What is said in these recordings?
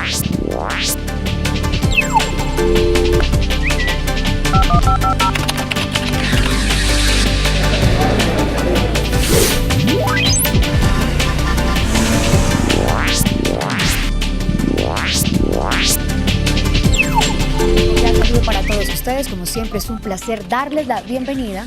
Para todos ustedes, como siempre, es un placer darles la bienvenida.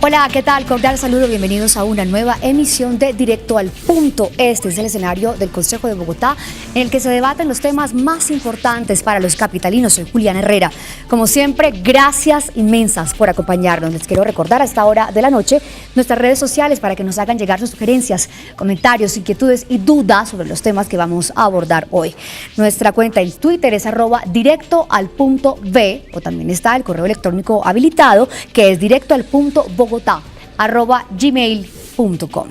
Hola, ¿qué tal? Cordial saludo, bienvenidos a una nueva emisión de Directo al Punto. Este es el escenario del Consejo de Bogotá, en el que se debaten los temas más importantes para los capitalinos. Soy Juliana Herrera. Como siempre, gracias inmensas por acompañarnos. Les quiero recordar a esta hora de la noche nuestras redes sociales para que nos hagan llegar sus sugerencias, comentarios, inquietudes y dudas sobre los temas que vamos a abordar hoy. Nuestra cuenta en Twitter es @directoalpuntob, o también está el correo electrónico habilitado, que es directoalpunto.bogotá@gmail.com.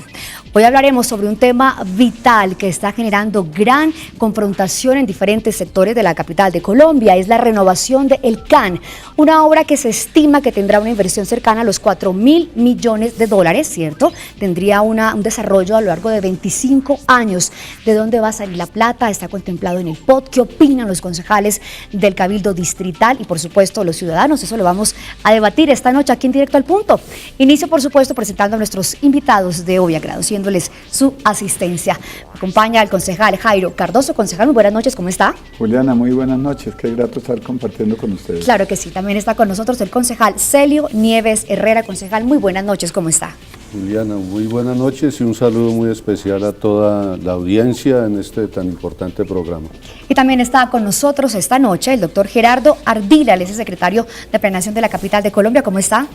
Hoy hablaremos sobre un tema vital que está generando gran confrontación en diferentes sectores de la capital de Colombia. Es la renovación de El CAN, una obra que se estima que tendrá una inversión cercana a los 4.000 millones de dólares, ¿cierto? Tendría un desarrollo a lo largo de 25 años. ¿De dónde va a salir la plata? Está contemplado en el POT. ¿Qué opinan los concejales del Cabildo Distrital y, por supuesto, los ciudadanos? Eso lo vamos a debatir esta noche aquí en Directo al Punto. Inicio, por supuesto, presentando a nuestros invitados de hoy, agradeciendo su asistencia. Me acompaña el concejal Jairo Cardoso. Concejal, muy buenas noches, ¿cómo está? Juliana, muy buenas noches, qué grato estar compartiendo con ustedes. Claro que sí, también está con nosotros el concejal Celio Nieves Herrera. Concejal, muy buenas noches, ¿cómo está? Juliana, muy buenas noches y un saludo muy especial a toda la audiencia en este tan importante programa. Y también está con nosotros esta noche el doctor Gerardo Ardila, él es el secretario de Planeación de la capital de Colombia. ¿Cómo está?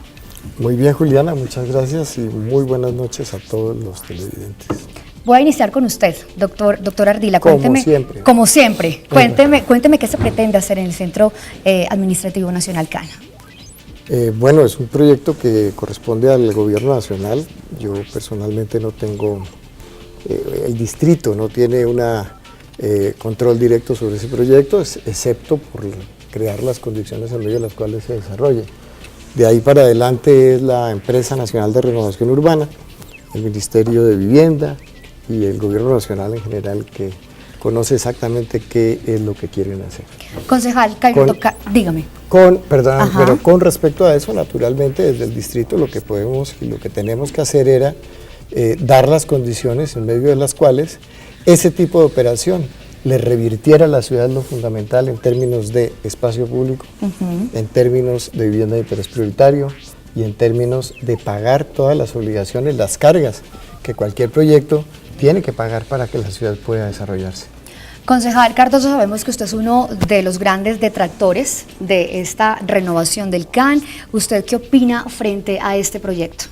Muy bien, Juliana, muchas gracias y muy buenas noches a todos los televidentes. Voy a iniciar con usted, doctor Ardila. Cuénteme, como siempre, cuénteme qué se pretende hacer en el Centro Administrativo Nacional CAN. Bueno, es un proyecto que corresponde al gobierno nacional. Yo personalmente no tengo, el distrito no tiene un control directo sobre ese proyecto, excepto por crear las condiciones en medio de las cuales se desarrolle. De ahí para adelante es la Empresa Nacional de Renovación Urbana, el Ministerio de Vivienda y el Gobierno Nacional en general, que conoce exactamente qué es lo que quieren hacer. Concejal, dígame. Pero con respecto a eso, naturalmente, desde el distrito lo que podemos y lo que tenemos que hacer era dar las condiciones en medio de las cuales ese tipo de operación le revirtiera a la ciudad lo fundamental en términos de espacio público, en términos de vivienda de interés prioritario y en términos de pagar todas las obligaciones, las cargas que cualquier proyecto tiene que pagar para que la ciudad pueda desarrollarse. Concejal Cardoso, sabemos que usted es uno de los grandes detractores de esta renovación del CAN. ¿Usted qué opina frente a este proyecto?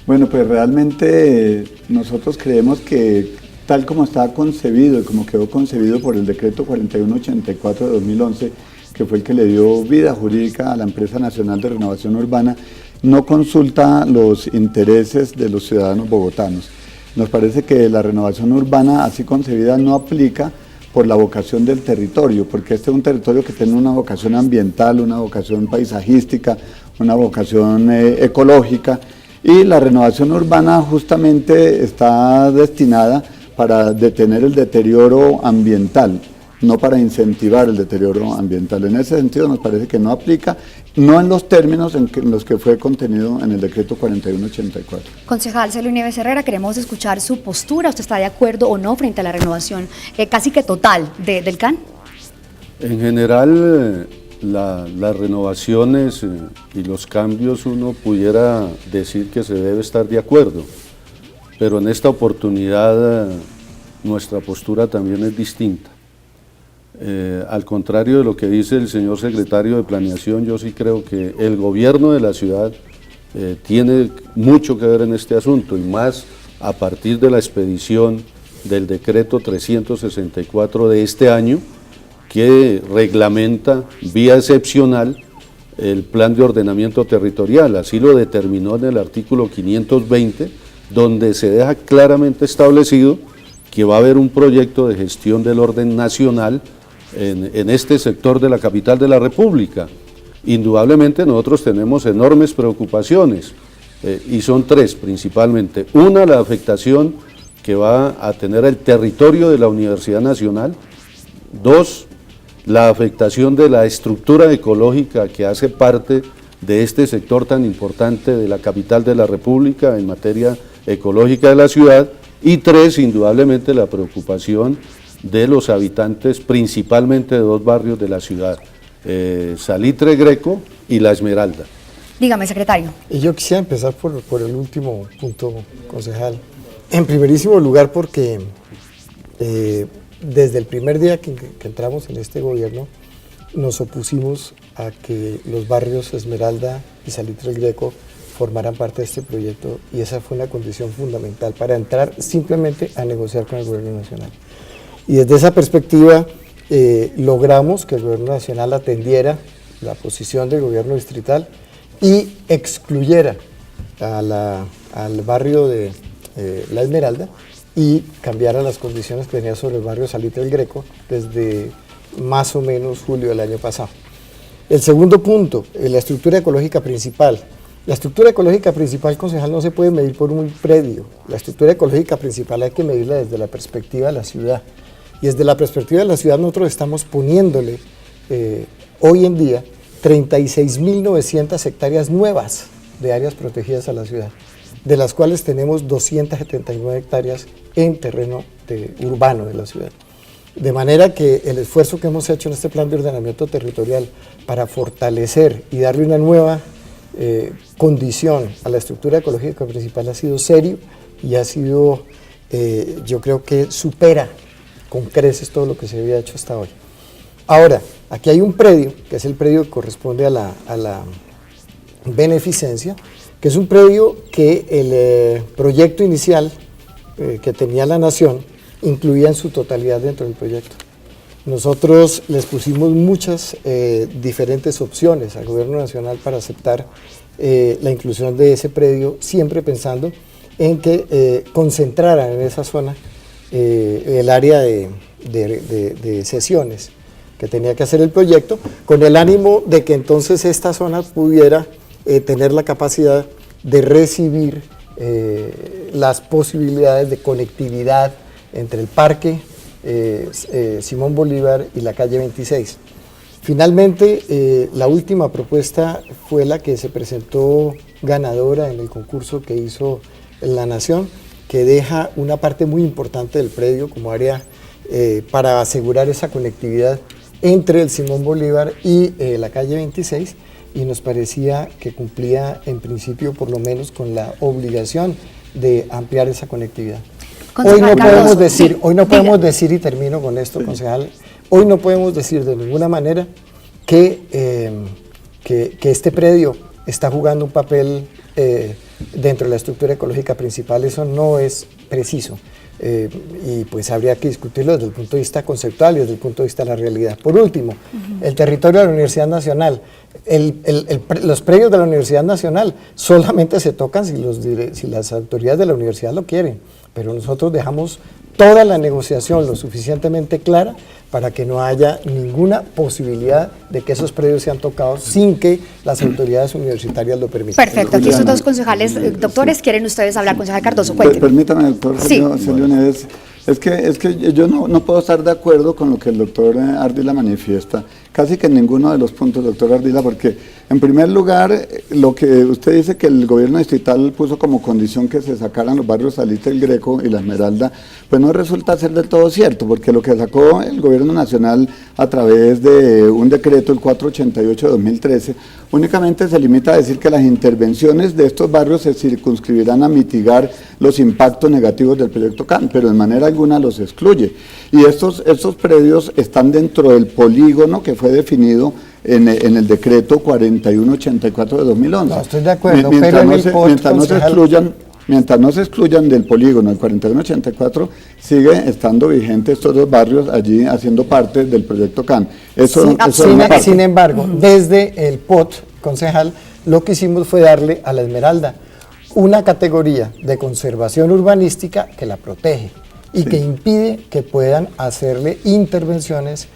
Bueno, pues realmente nosotros creemos que tal como estaba concebido y como quedó concebido por el decreto 4184 de 2011, que fue el que le dio vida jurídica a la Empresa Nacional de Renovación Urbana, no consulta los intereses de los ciudadanos bogotanos. Nos parece que la renovación urbana así concebida no aplica por la vocación del territorio, porque este es un territorio que tiene una vocación ambiental, una vocación paisajística, una vocación ecológica, y la renovación urbana justamente está destinada para detener el deterioro ambiental, no para incentivar el deterioro ambiental. En ese sentido nos parece que no aplica, no en los términos en los que fue contenido en el decreto 4184. Concejal Celio Nieves Herrera, queremos escuchar su postura. ¿Usted está de acuerdo o no frente a la renovación casi que total del CAN? En general, las renovaciones y los cambios uno pudiera decir que se debe estar de acuerdo, pero en esta oportunidad nuestra postura también es distinta. Al contrario de lo que dice el señor secretario de Planeación, yo sí creo que el gobierno de la ciudad tiene mucho que ver en este asunto, y más a partir de la expedición del decreto 364 de este año, que reglamenta vía excepcional el plan de ordenamiento territorial. Así lo determinó en el artículo 520, donde se deja claramente establecido que va a haber un proyecto de gestión del orden nacional en este sector de la capital de la República. Indudablemente nosotros tenemos enormes preocupaciones, y son tres principalmente. Una, la afectación que va a tener el territorio de la Universidad Nacional. Dos, la afectación de la estructura ecológica que hace parte de este sector tan importante de la capital de la República en materia ecológica de la ciudad. Y tres, indudablemente la preocupación de los habitantes, principalmente de dos barrios de la ciudad, Salitre Greco y La Esmeralda. Dígame, secretario. Y yo quisiera empezar por el último punto, concejal. En primerísimo lugar porque desde el primer día que entramos en este gobierno nos opusimos a que los barrios Esmeralda y Salitre Greco formaran parte de este proyecto, y esa fue una condición fundamental para entrar simplemente a negociar con el gobierno nacional. Y desde esa perspectiva logramos que el gobierno nacional atendiera la posición del gobierno distrital y excluyera al barrio de La Esmeralda y cambiara las condiciones que tenía sobre el barrio Salitre del Greco desde más o menos julio del año pasado. El segundo punto, la estructura ecológica principal. La estructura ecológica principal, concejal, no se puede medir por un predio. La estructura ecológica principal hay que medirla desde la perspectiva de la ciudad. Y desde la perspectiva de la ciudad nosotros estamos poniéndole hoy en día 36.900 hectáreas nuevas de áreas protegidas a la ciudad, de las cuales tenemos 279 hectáreas en terreno urbano de la ciudad. De manera que el esfuerzo que hemos hecho en este plan de ordenamiento territorial para fortalecer y darle una nueva condición a la estructura ecológica principal ha sido serio, y ha sido, yo creo que supera con creces todo lo que se había hecho hasta hoy. Ahora, aquí hay un predio, que es el predio que corresponde a la beneficencia, que es un predio que el proyecto inicial que tenía la Nación incluía en su totalidad dentro del proyecto. Nosotros les pusimos muchas diferentes opciones al gobierno nacional para aceptar la inclusión de ese predio, siempre pensando en que concentraran en esa zona el área de sesiones que tenía que hacer el proyecto, con el ánimo de que entonces esta zona pudiera tener la capacidad de recibir las posibilidades de conectividad entre el Parque Simón Bolívar y la calle 26. Finalmente, la última propuesta fue la que se presentó ganadora en el concurso que hizo la Nación, que deja una parte muy importante del predio como área para asegurar esa conectividad entre el Simón Bolívar y la calle 26, y nos parecía que cumplía en principio por lo menos con la obligación de ampliar esa conectividad. Hoy no podemos decir, y termino con esto, concejal, hoy no podemos decir de ninguna manera que este predio está jugando un papel dentro de la estructura ecológica principal. Eso no es preciso, y pues habría que discutirlo desde el punto de vista conceptual y desde el punto de vista de la realidad. Por último, el territorio de la Universidad Nacional. Los predios de la Universidad Nacional solamente se tocan si las autoridades de la universidad lo quieren, pero nosotros dejamos toda la negociación lo suficientemente clara para que no haya ninguna posibilidad de que esos predios sean tocados sin que las autoridades universitarias lo permitan. Perfecto, aquí sus dos concejales, doctores, ¿quieren ustedes hablar? Concejal Cardoso, cuénteme. Permítame, doctor Celio Neves, es que yo no puedo estar de acuerdo con lo que el doctor Ardila manifiesta, casi que en ninguno de los puntos, doctor Ardila, porque en primer lugar, lo que usted dice que el gobierno distrital puso como condición que se sacaran los barrios Salitre el Greco y La Esmeralda, pues no resulta ser del todo cierto, porque lo que sacó el gobierno nacional a través de un decreto, el 488 de 2013, únicamente se limita a decir que las intervenciones de estos barrios se circunscribirán a mitigar los impactos negativos del proyecto CAN, pero de manera alguna los excluye. Y estos predios están dentro del polígono que fue definido en el decreto 4184 de 2011. No, estoy de acuerdo, Mientras pero en no el se, POT, mientras no se concejal, excluyan, mientras no se excluyan del polígono el 4184, sigue estando vigente estos dos barrios allí haciendo parte del proyecto CAN. Sin embargo, desde el POT, concejal, lo que hicimos fue darle a la Esmeralda una categoría de conservación urbanística que la protege y que impide que puedan hacerle intervenciones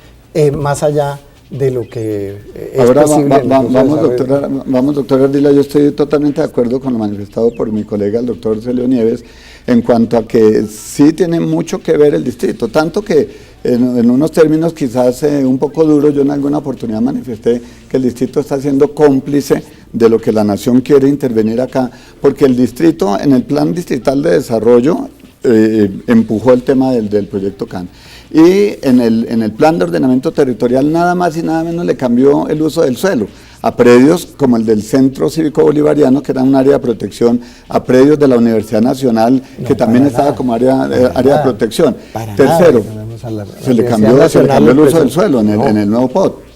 más allá de lo que es Ahora posible. vamos, doctora Ardila, yo estoy totalmente de acuerdo con lo manifestado por mi colega, el doctor Celio Nieves, en cuanto a que sí tiene mucho que ver el distrito, tanto que en unos términos quizás un poco duros, yo en alguna oportunidad manifesté que el distrito está siendo cómplice de lo que la nación quiere intervenir acá, porque el distrito en el plan distrital de desarrollo empujó el tema del proyecto CAN. Y en el plan de ordenamiento territorial nada más y nada menos le cambió el uso del suelo a predios como el del Centro Cívico Bolivariano, que era un área de protección, a predios de la Universidad Nacional, que también estaba como área de protección. Tercero, se le cambió el uso del suelo en el nuevo POT.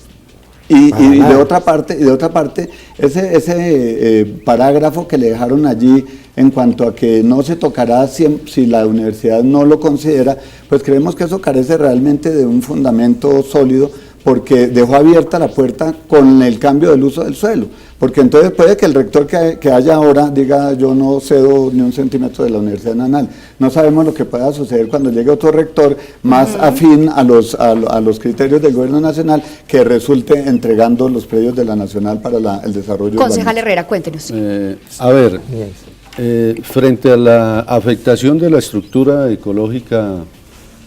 Y de otra parte, ese parágrafo que le dejaron allí en cuanto a que no se tocará si la universidad no lo considera, pues creemos que eso carece realmente de un fundamento sólido, porque dejó abierta la puerta con el cambio del uso del suelo, porque entonces puede que el rector que haya ahora diga yo no cedo ni un centímetro de la Universidad Nacional. No sabemos lo que pueda suceder cuando llegue otro rector más afín a los criterios del gobierno nacional, que resulte entregando los predios de la Nacional para el desarrollo. Concejal Herrera, cuéntenos. Frente a la afectación de la estructura ecológica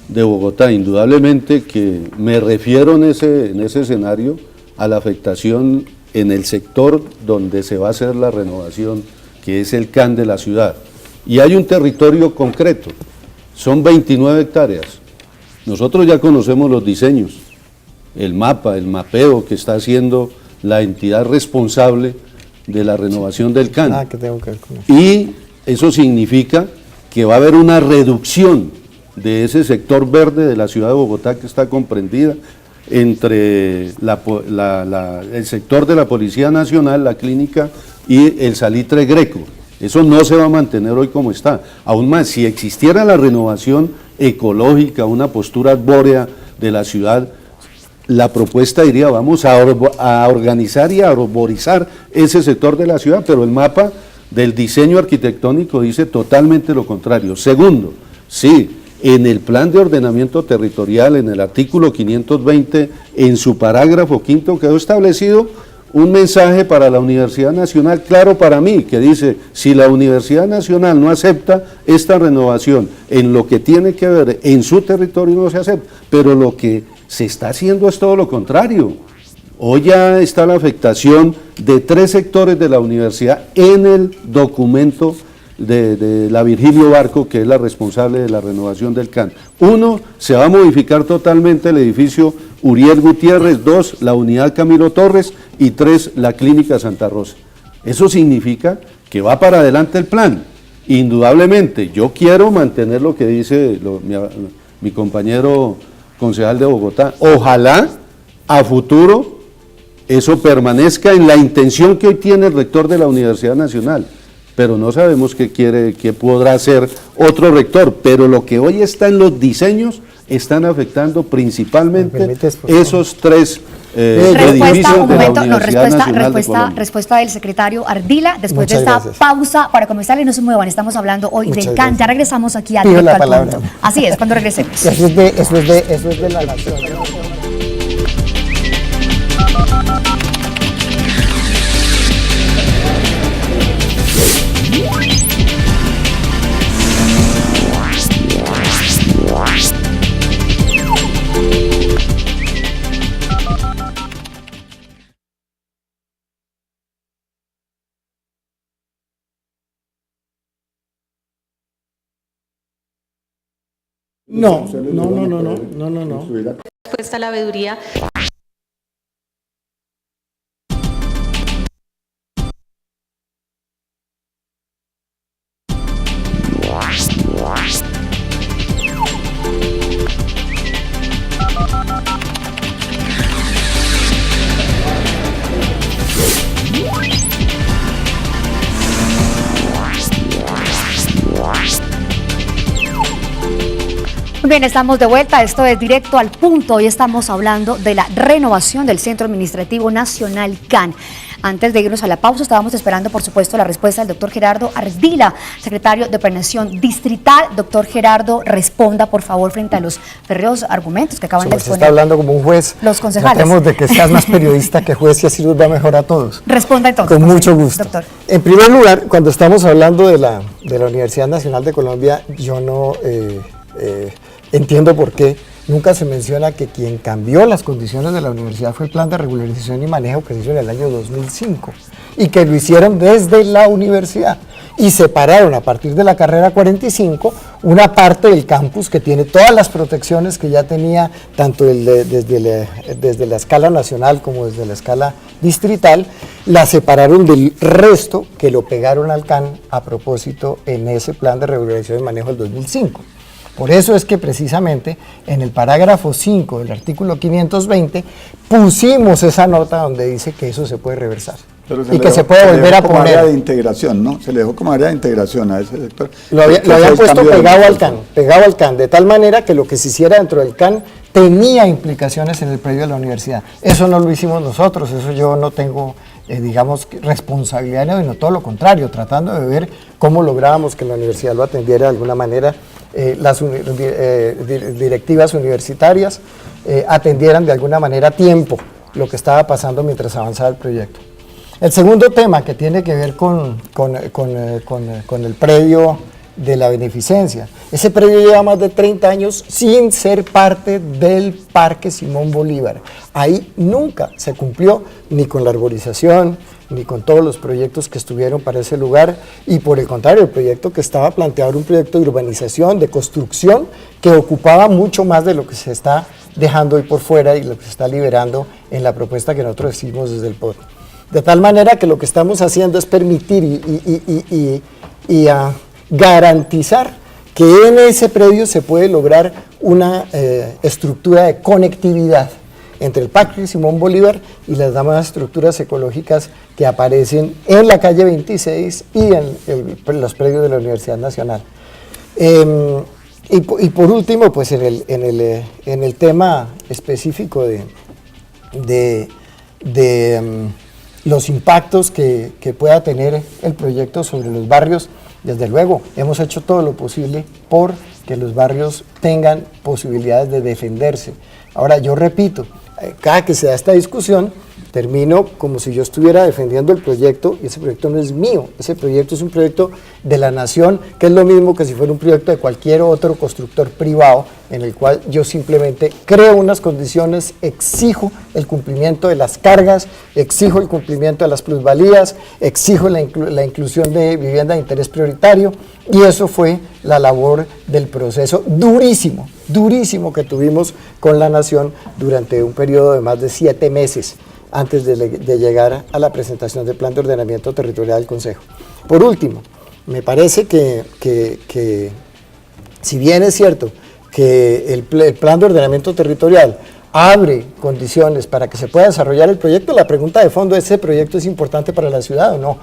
de Bogotá, indudablemente que me refiero en ese escenario a la afectación en el sector donde se va a hacer la renovación, que es el CAN de la ciudad. Y hay un territorio concreto, son 29 hectáreas. Nosotros ya conocemos los diseños, el mapa, el mapeo que está haciendo la entidad responsable de la renovación del CAN. ¿Qué tengo que ver con eso? Y eso significa que va a haber una reducción de ese sector verde de la ciudad de Bogotá, que está comprendida entre el sector de la Policía Nacional, la clínica y el Salitre Greco. Eso no se va a mantener hoy como está. Aún más, si existiera la renovación ecológica, una postura arbórea de la ciudad, la propuesta diría vamos a organizar y a arborizar ese sector de la ciudad, pero el mapa del diseño arquitectónico dice totalmente lo contrario. Segundo, sí, en el plan de ordenamiento territorial, en el artículo 520, en su parágrafo quinto, quedó establecido un mensaje para la Universidad Nacional, claro para mí, que dice, si la Universidad Nacional no acepta esta renovación en lo que tiene que ver en su territorio, no se acepta, pero lo que se está haciendo es todo lo contrario. Hoy ya está la afectación de 3 sectores de la universidad en el documento de la Virgilio Barco, que es la responsable de la renovación del CAN. 1, se va a modificar totalmente el edificio Uriel Gutiérrez. 2, la unidad Camilo Torres. Y 3, la clínica Santa Rosa. Eso significa que va para adelante el plan. Indudablemente, yo quiero mantener lo que dice mi compañero concejal de Bogotá. Ojalá a futuro eso permanezca en la intención que hoy tiene el rector de la Universidad Nacional, pero no sabemos qué podrá hacer otro rector, pero lo que hoy está en los diseños están afectando principalmente esos 3 edificios de la Universidad Nacional de Colombia. Respuesta del secretario Ardila, después Muchas de esta gracias. pausa, para comenzar y no se muevan, estamos hablando hoy del CAN, ya regresamos aquí a Pido Directo la al palabra. Punto. Así es, cuando regresemos. Eso es de la nación. No. Respuesta a la veeduría. Muy bien, estamos de vuelta, esto es Directo al Punto. Hoy estamos hablando de la renovación del Centro Administrativo Nacional CAN. Antes de irnos a la pausa, estábamos esperando, por supuesto, la respuesta del doctor Gerardo Ardila, secretario de Planeación Distrital. Doctor Gerardo, responda, por favor, frente a los férreos argumentos que acaban de exponer. Se está hablando como un juez. Los concejales. Tratemos de que seas más periodista que juez y así nos va mejor a todos. Responda entonces. Con mucho gusto. Doctor. En primer lugar, cuando estamos hablando de la Universidad Nacional de Colombia, yo no entiendo por qué nunca se menciona que quien cambió las condiciones de la universidad fue el plan de regularización y manejo que se hizo en el año 2005 y que lo hicieron desde la universidad y separaron a partir de la carrera 45 una parte del campus que tiene todas las protecciones que ya tenía tanto desde la escala nacional como desde la escala distrital, la separaron del resto que lo pegaron al CAN a propósito en ese plan de regularización y manejo del 2005. Por eso es que precisamente en el parágrafo 5 del artículo 520 pusimos esa nota donde dice que eso se puede reversar y que se puede volver a poner. Área de integración, ¿no? Se le dejó como área de integración a ese sector. Lo habían puesto pegado al CAN, de tal manera que lo que se hiciera dentro del CAN tenía implicaciones en el predio de la universidad. Eso no lo hicimos nosotros, eso yo no tengo, digamos, responsabilidad, sino todo lo contrario, tratando de ver cómo lográbamos que la universidad lo atendiera de alguna manera. Las directivas universitarias atendieran de alguna manera a tiempo lo que estaba pasando mientras avanzaba el proyecto. El segundo tema que tiene que ver con el predio de la beneficencia. Ese predio lleva más de 30 años sin ser parte del Parque Simón Bolívar. Ahí nunca se cumplió ni con la arborización, ni con todos los proyectos que estuvieron para ese lugar, y por el contrario, el proyecto que estaba planteado era un proyecto de urbanización, de construcción, que ocupaba mucho más de lo que se está dejando hoy por fuera y lo que se está liberando en la propuesta que nosotros hicimos desde el POD. De tal manera que lo que estamos haciendo es permitir y garantizar que en ese predio se puede lograr una estructura de conectividad entre el Parque Simón Bolívar y las demás estructuras ecológicas que aparecen en la calle 26 y en los predios de la Universidad Nacional. Y por último, pues en el tema específico de los impactos que pueda tener el proyecto sobre los barrios, desde luego hemos hecho todo lo posible por que los barrios tengan posibilidades de defenderse. Ahora, yo repito, cada que se da esta discusión, termino como si yo estuviera defendiendo el proyecto, y ese proyecto no es mío, ese proyecto es un proyecto de la nación, que es lo mismo que si fuera un proyecto de cualquier otro constructor privado, en el cual yo simplemente creo unas condiciones, exijo el cumplimiento de las cargas, exijo el cumplimiento de las plusvalías, exijo la inclusión de vivienda de interés prioritario, y eso fue la labor del proceso durísimo que tuvimos con la nación durante un periodo de más de 7 meses antes de llegar a la presentación del Plan de Ordenamiento Territorial del Consejo. Por último, me parece que si bien es cierto que el Plan de Ordenamiento Territorial abre condiciones para que se pueda desarrollar el proyecto, la pregunta de fondo es: ¿ese proyecto es importante para la ciudad o no?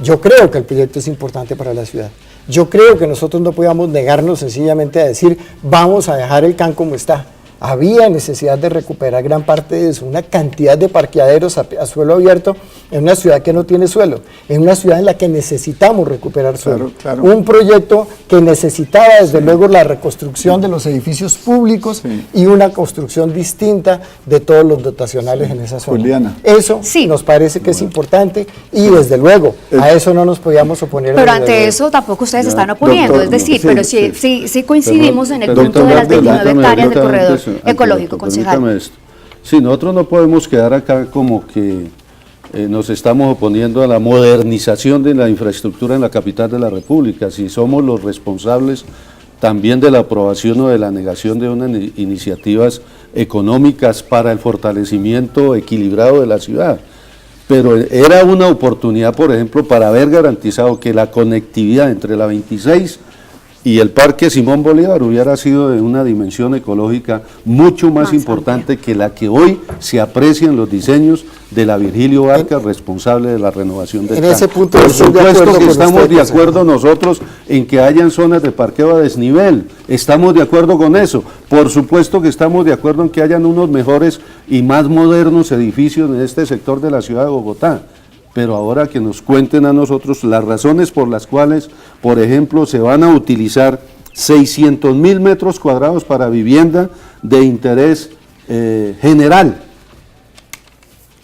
Yo creo que el proyecto es importante para la ciudad. Yo creo que nosotros no podíamos negarnos sencillamente a decir vamos a dejar el CAN como está. Había necesidad de recuperar gran parte de eso, una cantidad de parqueaderos a suelo abierto en una ciudad que no tiene suelo, en una ciudad en la que necesitamos recuperar suelo. Claro. Un proyecto que necesitaba desde luego la reconstrucción de los edificios públicos y una construcción distinta de todos los dotacionales en esa zona. Juliana. Eso nos parece que es importante y desde luego a eso no nos podíamos oponer. Pero ante eso tampoco ustedes se están oponiendo, doctor, es decir, pero sí coincidimos en el punto de las 29 hectáreas del corredor ecológico, concejal. Sí, nosotros no podemos quedar acá como que nos estamos oponiendo a la modernización de la infraestructura en la capital de la República, si somos los responsables también de la aprobación o de la negación de unas iniciativas económicas para el fortalecimiento equilibrado de la ciudad. Pero era una oportunidad, por ejemplo, para haber garantizado que la conectividad entre la 26 y el Parque Simón Bolívar hubiera sido de una dimensión ecológica mucho más importante que la que hoy se aprecia en los diseños de la Virgilio Barca, responsable de la renovación del en CAN. ese punto Por estoy de supuesto acuerdo que con estamos usted, de acuerdo nosotros en que hayan zonas de parqueo a desnivel, estamos de acuerdo con eso. Por supuesto que estamos de acuerdo en que hayan unos mejores y más modernos edificios en este sector de la ciudad de Bogotá. Pero ahora que nos cuenten a nosotros las razones por las cuales, por ejemplo, se van a utilizar 600.000 metros cuadrados para vivienda de interés general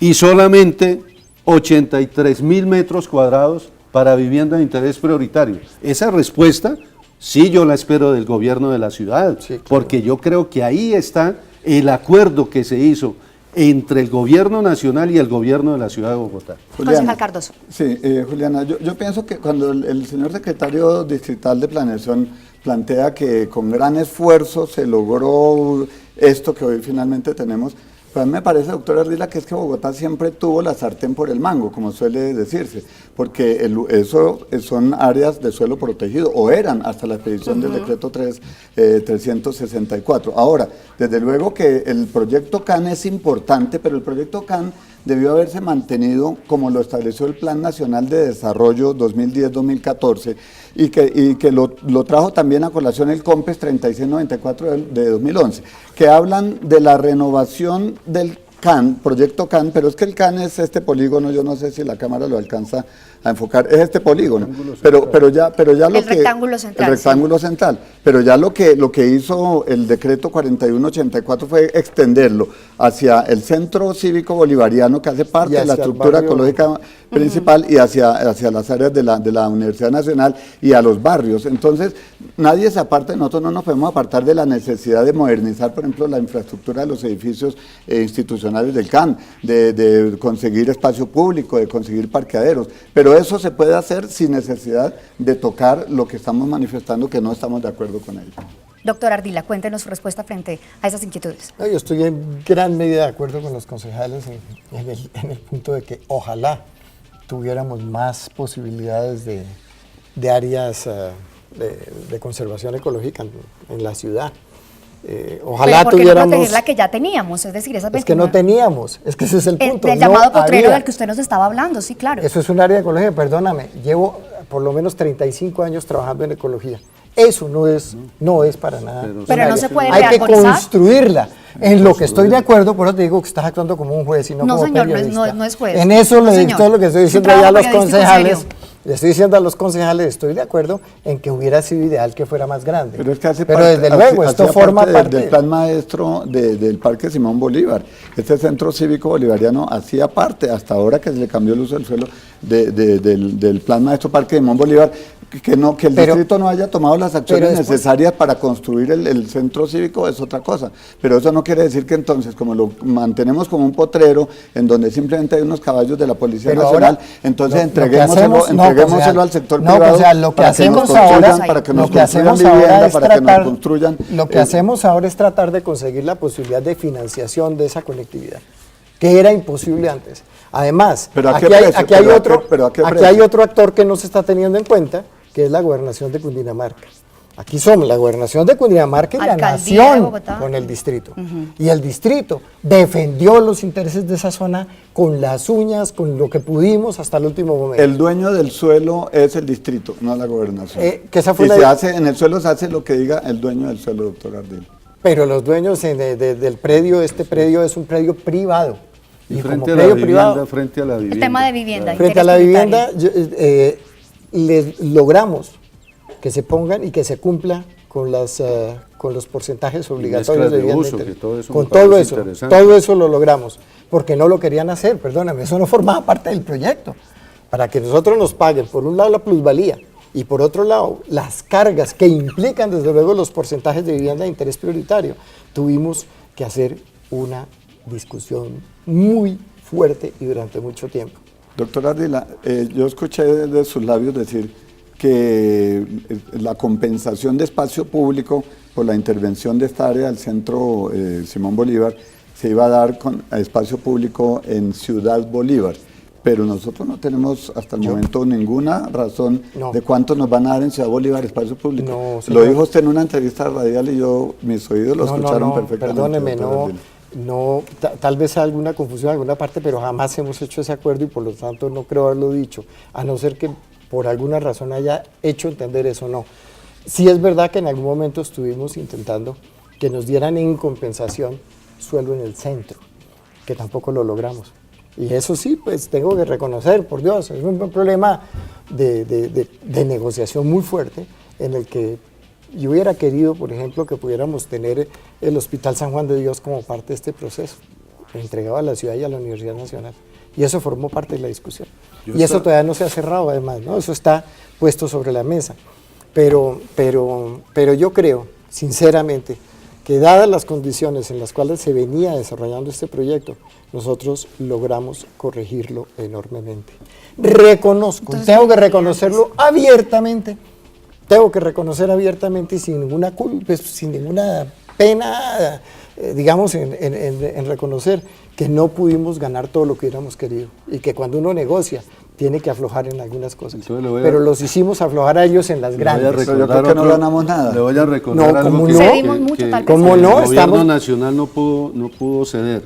y solamente 83.000 metros cuadrados para vivienda de interés prioritario. Esa respuesta sí yo la espero del gobierno de la ciudad, Sí, claro. porque yo creo que ahí está el acuerdo que se hizo entre el gobierno nacional y el gobierno de la ciudad de Bogotá. Concejal Cardoso. Sí, Juliana, yo pienso que cuando el señor secretario distrital de Planeación plantea que con gran esfuerzo se logró esto que hoy finalmente tenemos, pues a mí me parece, doctor Ardila, que es que Bogotá siempre tuvo la sartén por el mango, como suele decirse, porque eso son áreas de suelo protegido, o eran hasta la expedición del decreto 364. Ahora, desde luego que el proyecto CAN es importante, pero el proyecto CAN debió haberse mantenido como lo estableció el Plan Nacional de Desarrollo 2010-2014 y que lo trajo también a colación el COMPES 3694 de 2011, que hablan de la renovación del CAN, proyecto CAN, pero es que el CAN es este polígono, yo no sé si la cámara lo alcanza a enfocar, es este polígono, pero ya lo El rectángulo central, el rectángulo central, pero ya lo que hizo el decreto 4184 fue extenderlo hacia el centro cívico bolivariano, que hace parte de la estructura ecológica principal, y hacia las áreas de la Universidad Nacional y a los barrios. Entonces, nadie se aparta, nosotros no nos podemos apartar de la necesidad de modernizar, por ejemplo, la infraestructura de los edificios institucionales del CAN, de conseguir espacio público, de conseguir parqueaderos, pero eso se puede hacer sin necesidad de tocar lo que estamos manifestando, que no estamos de acuerdo con ello. Doctor Ardila, cuéntenos su respuesta frente a esas inquietudes. No, yo estoy en gran medida de acuerdo con los concejales en el punto de que ojalá tuviéramos más posibilidades de áreas de conservación ecológica en la ciudad. Ojalá pero ¿por qué tuviéramos... no proteger la que ya teníamos? Es decir, esas 29... Es que no teníamos, es que ese es el punto. El llamado no potrero había. del que usted nos estaba hablando, sí, claro. Eso es un área de ecología, perdóname, llevo por lo menos 35 años trabajando en ecología. Eso no es para nada. Pero no se puede Hay que rearmonizar. construirla. En lo que estoy de acuerdo, por eso te digo que estás actuando como un juez y no No, como señor, periodista. no es juez. En eso No, le señor. todo lo que estoy Es un diciendo ya a los trabajo periodístico concejales. serio. Le estoy diciendo a los concejales, estoy de acuerdo en que hubiera sido ideal que fuera más grande. Pero es que hace desde luego, esto forma parte del plan maestro del Parque Simón Bolívar. Este centro cívico bolivariano hacía parte, hasta ahora que se le cambió el uso del suelo, del plan maestro Parque Simón Bolívar, que el distrito no haya tomado las acciones necesarias para construir el centro cívico es otra cosa. Pero eso no quiere decir que entonces, como lo mantenemos como un potrero, en donde simplemente hay unos caballos de la Policía Nacional, entonces entreguémoselo al sector privado, o sea, lo que hacemos ahora, para que nos lo que hacemos construyan ahora vivienda, es para que nos tratar, construyan... lo que hacemos ahora es tratar de conseguir la posibilidad de financiación de esa conectividad, que era imposible antes. Además, aquí hay otro actor que no se está teniendo en cuenta, que es la gobernación de Cundinamarca. Aquí somos la gobernación de Cundinamarca y la nación con el distrito. Y el distrito defendió los intereses de esa zona con las uñas, con lo que pudimos hasta el último momento. El dueño del suelo es el distrito, no la gobernación. Que esa fue en el suelo se hace lo que diga el dueño del suelo, doctor Ardila. Pero los dueños del predio, este predio es un predio privado. Y frente a la vivienda, frente a la vivienda. El tema de vivienda. Frente a la vivienda, les logramos que se pongan y que se cumpla con los porcentajes obligatorios de vivienda. Con todo eso lo logramos, porque no lo querían hacer, perdóname, eso no formaba parte del proyecto. Para que nosotros nos paguen, por un lado la plusvalía, y por otro lado las cargas que implican desde luego los porcentajes de vivienda de interés prioritario, tuvimos que hacer una discusión muy fuerte y durante mucho tiempo. Doctor Ardila, yo escuché de sus labios decir que la compensación de espacio público por la intervención de esta área del centro Simón Bolívar se iba a dar con espacio público en Ciudad Bolívar, pero nosotros no tenemos hasta el momento ninguna razón de cuánto nos van a dar en Ciudad Bolívar espacio público. Lo dijo usted en una entrevista radial y mis oídos lo escucharon perfectamente. Perdóneme, No, tal vez hay alguna confusión en alguna parte, pero jamás hemos hecho ese acuerdo y por lo tanto no creo haberlo dicho, a no ser que por alguna razón haya hecho entender eso, no. Sí es verdad que en algún momento estuvimos intentando que nos dieran en compensación suelo en el centro, que tampoco lo logramos. Y eso sí, pues tengo que reconocer, por Dios, es un problema de negociación muy fuerte en el que yo hubiera querido, por ejemplo, que pudiéramos tener el Hospital San Juan de Dios como parte de este proceso, entregado a la ciudad y a la Universidad Nacional. Y eso formó parte de la discusión. Y eso todavía no se ha cerrado, además, ¿no? Eso está puesto sobre la mesa. Pero yo creo, sinceramente, que dadas las condiciones en las cuales se venía desarrollando este proyecto, nosotros logramos corregirlo enormemente. Reconozco, tengo que reconocerlo abiertamente, y sin ninguna culpa, sin ninguna pena, digamos, en reconocer que no pudimos ganar todo lo que hubiéramos querido y que cuando uno negocia tiene que aflojar en algunas cosas. Pero los hicimos aflojar a ellos en las grandes. Yo creo que no ganamos nada. Le voy a recordar algo que cedimos mucho, tal vez. el gobierno nacional no pudo ceder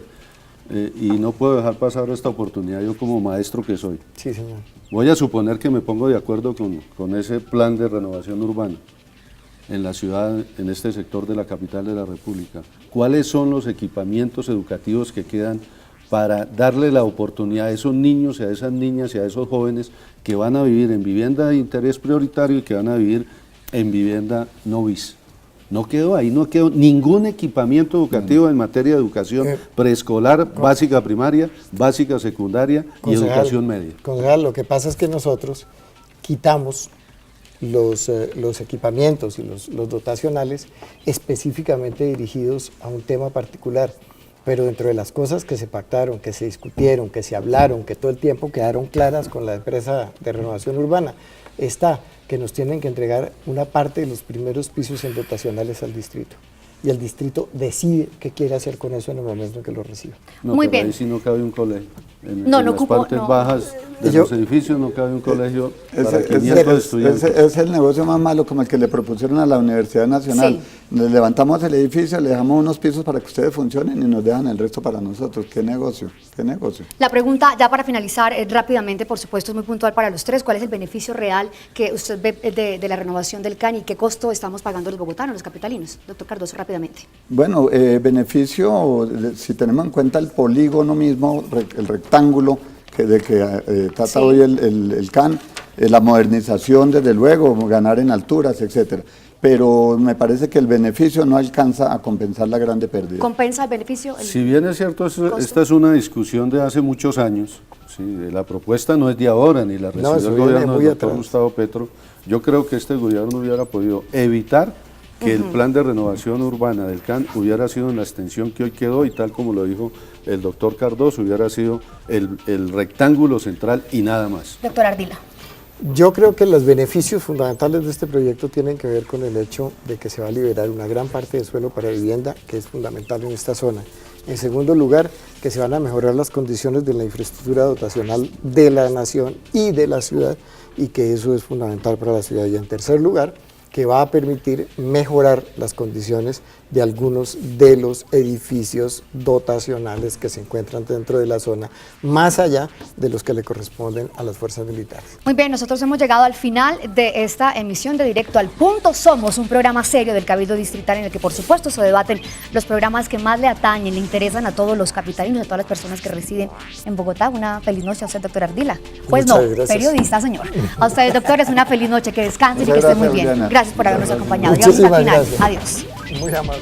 y no puedo dejar pasar esta oportunidad yo como maestro que soy. Sí, señor. Voy a suponer que me pongo de acuerdo con ese plan de renovación urbana en la ciudad, en este sector de la capital de la República. ¿Cuáles son los equipamientos educativos que quedan para darle la oportunidad a esos niños y a esas niñas y a esos jóvenes que van a vivir en vivienda de interés prioritario y que van a vivir en vivienda no bis? No quedó ningún equipamiento educativo en materia de educación preescolar, básica primaria, básica secundaria y educación media. Concejal, lo que pasa es que nosotros quitamos los equipamientos y los dotacionales específicamente dirigidos a un tema particular, pero dentro de las cosas que se pactaron, que se discutieron, que se hablaron, que todo el tiempo quedaron claras con la empresa de renovación urbana, está que nos tienen que entregar una parte de los primeros pisos en dotacionales al distrito. Y el distrito decide qué quiere hacer con eso en el momento en que lo reciba. Muy bien. Ahí sí no cabe un colegio. En las partes bajas de los edificios no cabe un colegio para 500 estudiantes. Es el negocio más malo como el que le propusieron a la Universidad Nacional. Sí. Le levantamos el edificio, le dejamos unos pisos para que ustedes funcionen y nos dejan el resto para nosotros. ¿Qué negocio? ¿Qué negocio? La pregunta, ya para finalizar, rápidamente, por supuesto, es muy puntual para los tres. ¿Cuál es el beneficio real que usted ve de la renovación del CAN y qué costo estamos pagando los bogotanos, los capitalinos? Doctor Cardoso, rápidamente. Bueno, beneficio, si tenemos en cuenta el polígono mismo, el rectángulo de que trata hoy el CAN, la modernización, desde luego, ganar en alturas, etcétera. Pero me parece que el beneficio no alcanza a compensar la grande pérdida. ¿Compensa el beneficio? Si bien es cierto, esta es una discusión de hace muchos años, ¿sí? La propuesta no es de ahora, ni la recibió el gobierno del doctor Gustavo Petro. Yo creo que este gobierno hubiera podido evitar que el plan de renovación urbana del CAN hubiera sido en la extensión que hoy quedó y tal como lo dijo el doctor Cardoso, hubiera sido el rectángulo central y nada más. Doctor Ardila. Yo creo que los beneficios fundamentales de este proyecto tienen que ver con el hecho de que se va a liberar una gran parte de suelo para vivienda, que es fundamental en esta zona. En segundo lugar, que se van a mejorar las condiciones de la infraestructura dotacional de la nación y de la ciudad, y que eso es fundamental para la ciudad. Y en tercer lugar, que va a permitir mejorar las condiciones de algunos de los edificios dotacionales que se encuentran dentro de la zona, más allá de los que le corresponden a las fuerzas militares. Muy bien, nosotros hemos llegado al final de esta emisión de Directo al Punto. Somos un programa serio del Cabildo Distrital en el que, por supuesto, se debaten los programas que más le atañen, le interesan a todos los capitalinos, a todas las personas que residen en Bogotá. Una feliz noche a usted, doctor Ardila. Pues muchas no, gracias. Periodista, señor. A ustedes, doctores, una feliz noche, que descansen y que estén muy bien. Diana. Gracias por habernos acompañado. Muchísimas Llegamos al final. gracias. Adiós. Muy amable.